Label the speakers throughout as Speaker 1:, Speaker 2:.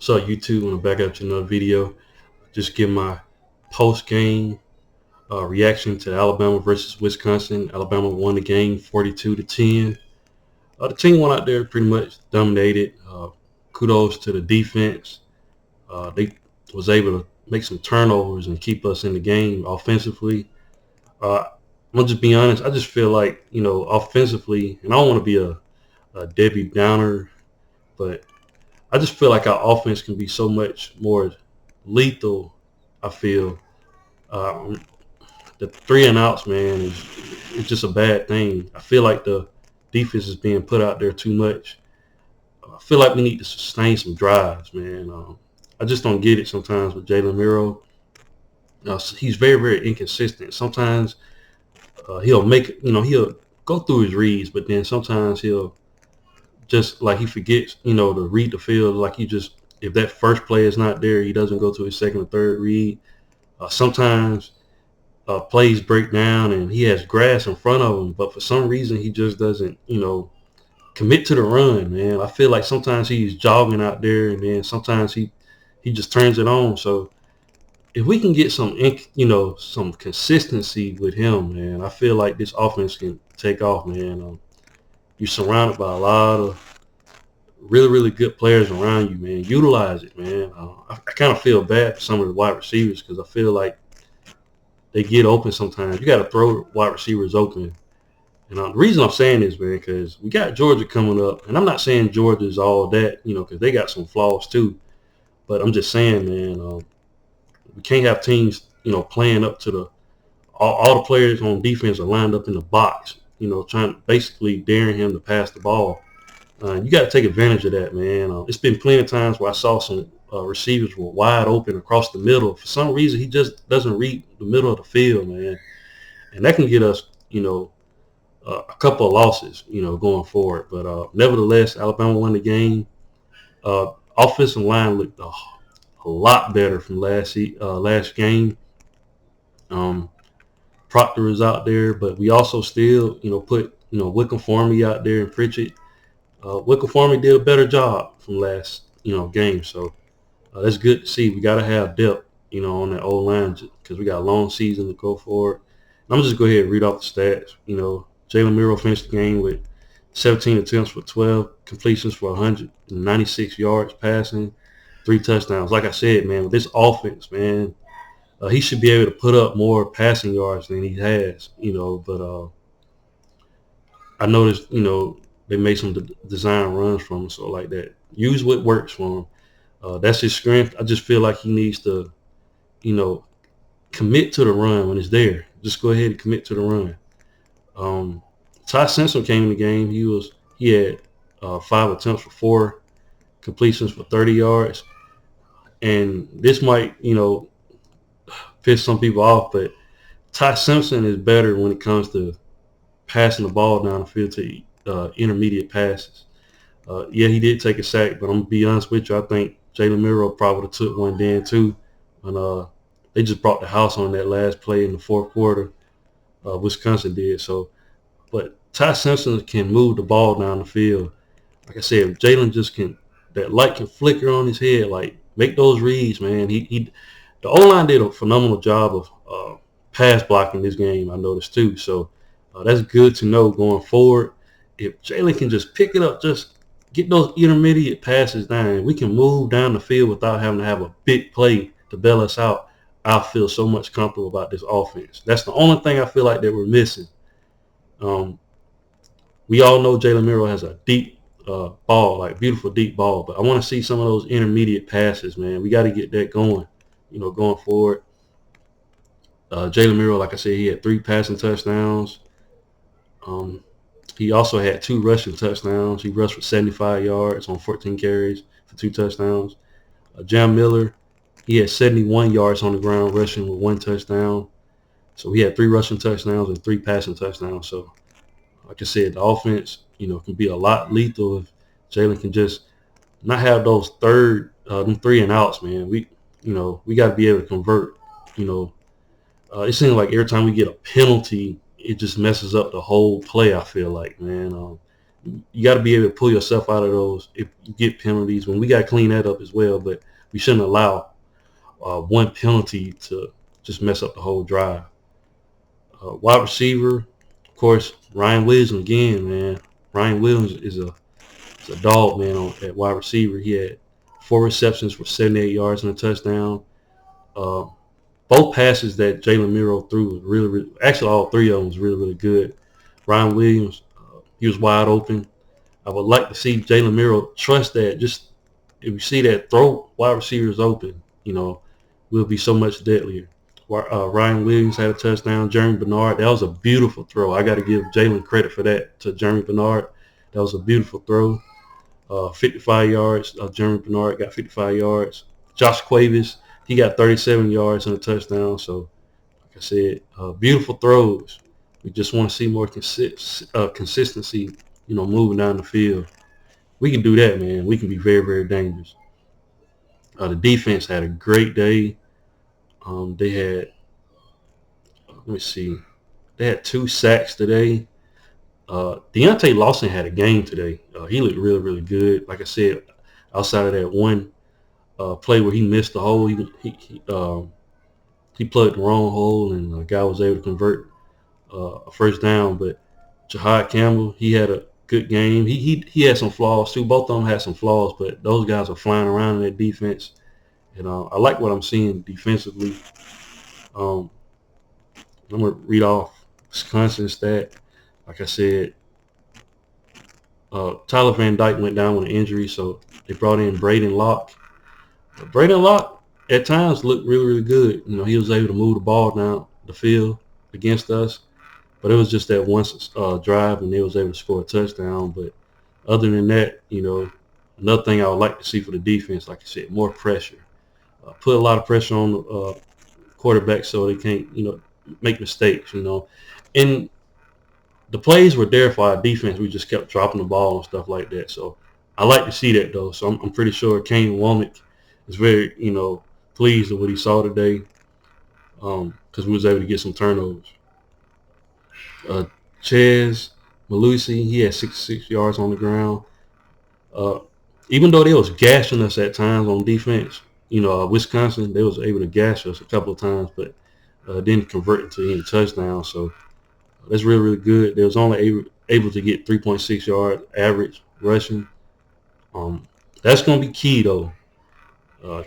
Speaker 1: What's up, YouTube? I'm back up to another video. Just give my post-game reaction to Alabama versus Wisconsin. Alabama won the game 42-10. The team went out there pretty much dominated. Kudos to the defense. They was able to make some turnovers and keep us in the game offensively. I'm gonna just be honest. I just feel like offensively, and I don't want to be a Debbie Downer, but I just feel like our offense can be so much more lethal. I feel um, the three and outs, man, is just a bad thing. I feel like the defense is being put out there too much. I feel like we need to sustain some drives, man. I just don't get it sometimes with Jalen Miro. He's very, very inconsistent. Sometimes he'll he'll go through his reads, but then sometimes he'll just like he forgets, to read the field. Like if that first play is not there, he doesn't go to his second or third read. Sometimes plays break down and he has grass in front of him, but for some reason he just doesn't, commit to the run, man. I feel like sometimes he's jogging out there and then sometimes he just turns it on. So if we can get some consistency with him, man, I feel like this offense can take off, man. You're surrounded by a lot of really, really good players around you, man. Utilize it, man. I kind of feel bad for some of the wide receivers because I feel like they get open sometimes. You got to throw wide receivers open. And the reason I'm saying this, man, because we got Georgia coming up. And I'm not saying Georgia's all that, because they got some flaws too. But I'm just saying, man, we can't have teams, playing up to all the players on defense are lined up in the box, trying basically daring him to pass the ball. You got to take advantage of that, man. It's been plenty of times where I saw some receivers were wide open across the middle. For some reason, he just doesn't read the middle of the field, man. And that can get us, a couple of losses, going forward. But nevertheless, Alabama won the game. Offensive line looked a lot better from last game. Proctor is out there, but we also still, put, Wickham Farmey out there and Pritchett. Wickham Farmey did a better job from last, game. So that's good to see. We got to have depth, on that old line because we got a long season to go forward. I'm just go ahead and read off the stats. Jalen Miro finished the game with 17 attempts for 12 completions for 196 yards passing, 3 touchdowns. Like I said, man, with this offense, man, he should be able to put up more passing yards than he has, but I noticed, they made some design runs from him, so like that. Use what works for him. That's his strength. I just feel like he needs to, commit to the run when it's there. Just go ahead and commit to the run. Ty Simpson came in the game. He had 5 attempts for 4 completions for 30 yards. And this might, piss some people off, but Ty Simpson is better when it comes to passing the ball down the field to intermediate passes. Yeah, he did take a sack, but I'm going to be honest with you. I think Jalen Miro probably would have took one then too. And they just brought the house on that last play in the fourth quarter. Wisconsin did. So, but Ty Simpson can move the ball down the field. Like I said, if Jalen just that light can flicker on his head, like make those reads, man. The O-line did a phenomenal job of pass blocking this game, I noticed too. So that's good to know going forward. If Jalen can just pick it up, just get those intermediate passes down, we can move down the field without having to have a big play to bail us out. I feel so much comfortable about this offense. That's the only thing I feel like that we're missing. We all know Jalen Miro has a deep ball, like beautiful deep ball, but I want to see some of those intermediate passes, man. We got to get that going, going forward. Jalen Miro, like I said, he had 3 passing touchdowns. He also had 2 rushing touchdowns. He rushed for 75 yards on 14 carries for 2 touchdowns. Jam Miller, he had 71 yards on the ground rushing with 1 touchdown. So he had 3 rushing touchdowns and 3 passing touchdowns. So, like I said, the offense, can be a lot lethal if Jalen can just not have those them 3 and outs, man. We got to be able to convert. It seems like every time we get a penalty, it just messes up the whole play. I feel like, man. you got to be able to pull yourself out of those if you get penalties. When we got to clean that up as well, but we shouldn't allow one penalty to just mess up the whole drive. Wide receiver, of course, Ryan Williams again, man. Ryan Williams is a dog, man, at wide receiver. He had 4 receptions for 78 yards and a touchdown. Uh, both passes that Jalen Miro threw was really, actually all three of them was really, really good. Ryan Williams, he was wide open. I would like to see Jalen Miro trust that. Just if you see that throw wide receivers open, we'll be so much deadlier. Ryan Williams had a touchdown. Jeremy Bernard, that was a beautiful throw. I got to give Jalen credit for that to Jeremy Bernard. That was a beautiful throw. 55 yards. Jeremy Bernard got 55 yards. Josh Cuevas, he got 37 yards and a touchdown. So, like I said, beautiful throws. We just want to see more consistency, moving down the field. We can do that, man. We can be very, very dangerous. The defense had a great day. They had, let me see, they had 2 sacks today. Deontay Lawson had a game today. He looked really, really good. Like I said, outside of that one play where he missed the hole, he plugged the wrong hole, and the guy was able to convert a first down. But Jahad Campbell, he had a good game. He had some flaws too. Both of them had some flaws, but those guys are flying around in that defense. And I like what I'm seeing defensively. I'm going to read off Wisconsin stat. Like I said, Tyler Van Dyke went down with an injury, so they brought in Braden Locke. Braden Locke at times looked really, really good. He was able to move the ball down the field against us, but it was just that one drive, and they was able to score a touchdown. But other than that, another thing I would like to see for the defense, like I said, more pressure. Put a lot of pressure on the quarterback so they can't, make mistakes, And the plays were there for our defense. We just kept dropping the ball and stuff like that. So I like to see that, though. So I'm pretty sure Kane Womack is very, pleased with what he saw today, because we was able to get some turnovers. Ches Malusi, he had 66 yards on the ground. Even though they was gashing us at times on defense, Wisconsin, they was able to gash us a couple of times, but didn't convert into any touchdowns. So that's really, really good. They was only able to get 3.6 yards average rushing. That's going to be key, though.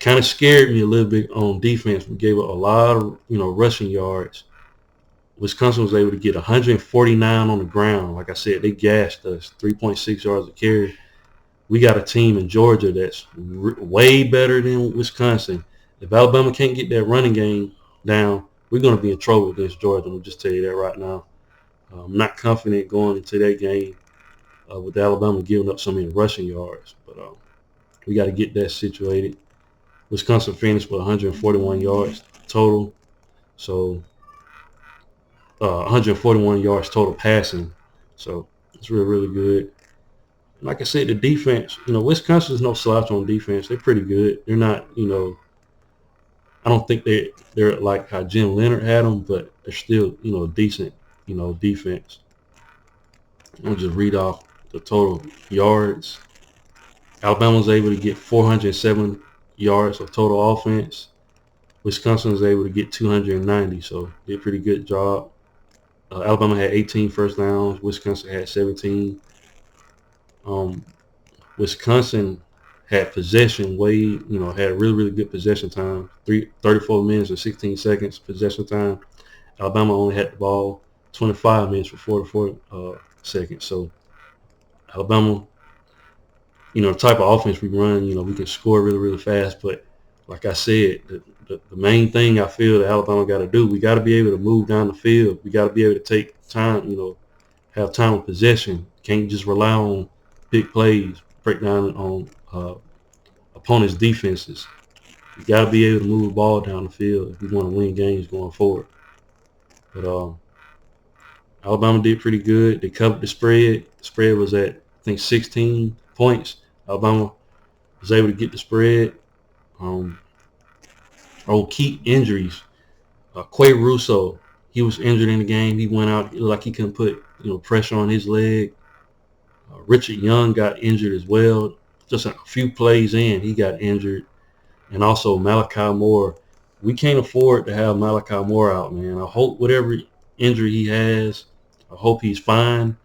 Speaker 1: Kind of scared me a little bit on defense. We gave up a lot of, rushing yards. Wisconsin was able to get 149 on the ground. Like I said, they gashed us, 3.6 yards a carry. We got a team in Georgia that's way better than Wisconsin. If Alabama can't get that running game down, we're going to be in trouble against Georgia. I'll just tell you that right now. I'm not confident going into that game with Alabama giving up so many rushing yards. But we got to get that situated. Wisconsin finished with 141 yards total. So 141 yards total passing. So it's really, really good. Like I said, the defense, Wisconsin's no slouch on defense. They're pretty good. They're not, I don't think they're like how Jim Leonard had them, but they're still, decent, defense. I'll just read off the total yards. Alabama was able to get 407 yards of total offense. Wisconsin was able to get 290, so did a pretty good job. Alabama had 18 first downs. Wisconsin had 17. Wisconsin had possession had a really, really good possession time. 34 minutes and 16 seconds possession time. Alabama only had the ball 25 minutes for 44 seconds. So Alabama, the type of offense we run, we can score really, really fast. But like I said, the main thing I feel that Alabama got to do, we got to be able to move down the field. We got to be able to take time, have time of possession. Can't just rely on big plays, break down on opponents' defenses. You got to be able to move the ball down the field if you want to win games going forward. But Alabama did pretty good. They covered the spread. The spread was at, I think, 16 points. Alabama was able to get the spread. Key injuries. Quay Russo, he was injured in the game. He went out like he couldn't put pressure on his leg. Richard Young got injured as well. Just a few plays in, he got injured. And also Malachi Moore. We can't afford to have Malachi Moore out, man. I hope whatever injury he has, I hope he's fine.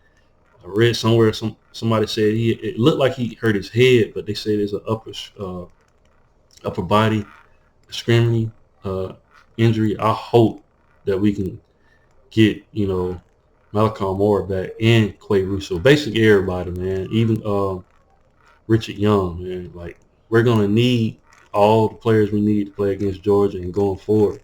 Speaker 1: I read somewhere somebody said it looked like he hurt his head, but they said it's an upper body extremity injury. I hope that we can get Malachi Moore back and Quay Russo, basically everybody, man. Even Richard Young, man. Like, we're gonna need all the players we need to play against Georgia and going forward.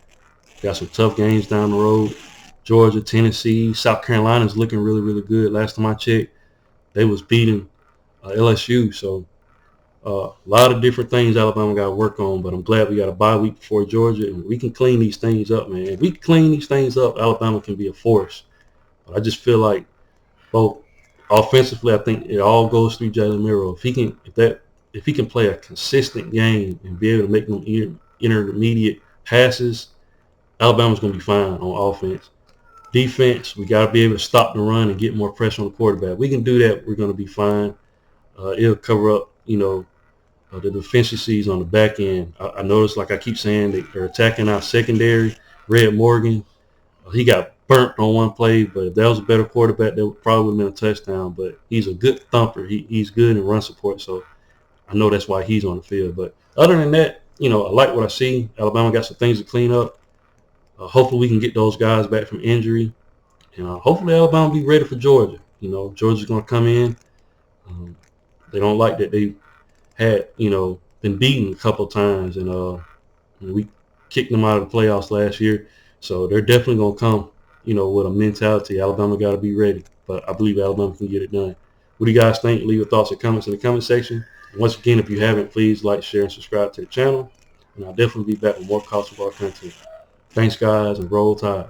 Speaker 1: Got some tough games down the road. Georgia, Tennessee, South Carolina's looking really, really good. Last time I checked, they was beating LSU. So a lot of different things Alabama got to work on, but I'm glad we got a bye week before Georgia, and we can clean these things up, man. If we clean these things up, Alabama can be a force. But I just feel like both offensively, I think it all goes through Jalen Miro. If he can play a consistent game and be able to make them intermediate passes, Alabama's going to be fine on offense. Defense, we got to be able to stop the run and get more pressure on the quarterback. We can do that. We're going to be fine. It'll cover up, the deficiencies on the back end. I noticed, like I keep saying, they're attacking our secondary. Red Morgan, he got burnt on one play, but if that was a better quarterback, that would probably have been a touchdown. But he's a good thumper. He's good in run support, so I know that's why he's on the field. But other than that, I like what I see. Alabama got some things to clean up. Hopefully we can get those guys back from injury. And hopefully Alabama be ready for Georgia. Georgia's going to come in. They don't like that they had, been beaten a couple of times. And we kicked them out of the playoffs last year. So they're definitely going to come, with a mentality. Alabama got to be ready. But I believe Alabama can get it done. What do you guys think? Leave your thoughts and comments in the comment section. And once again, if you haven't, please like, share, and subscribe to the channel. And I'll definitely be back with more college football content. Thanks, guys, and roll tide.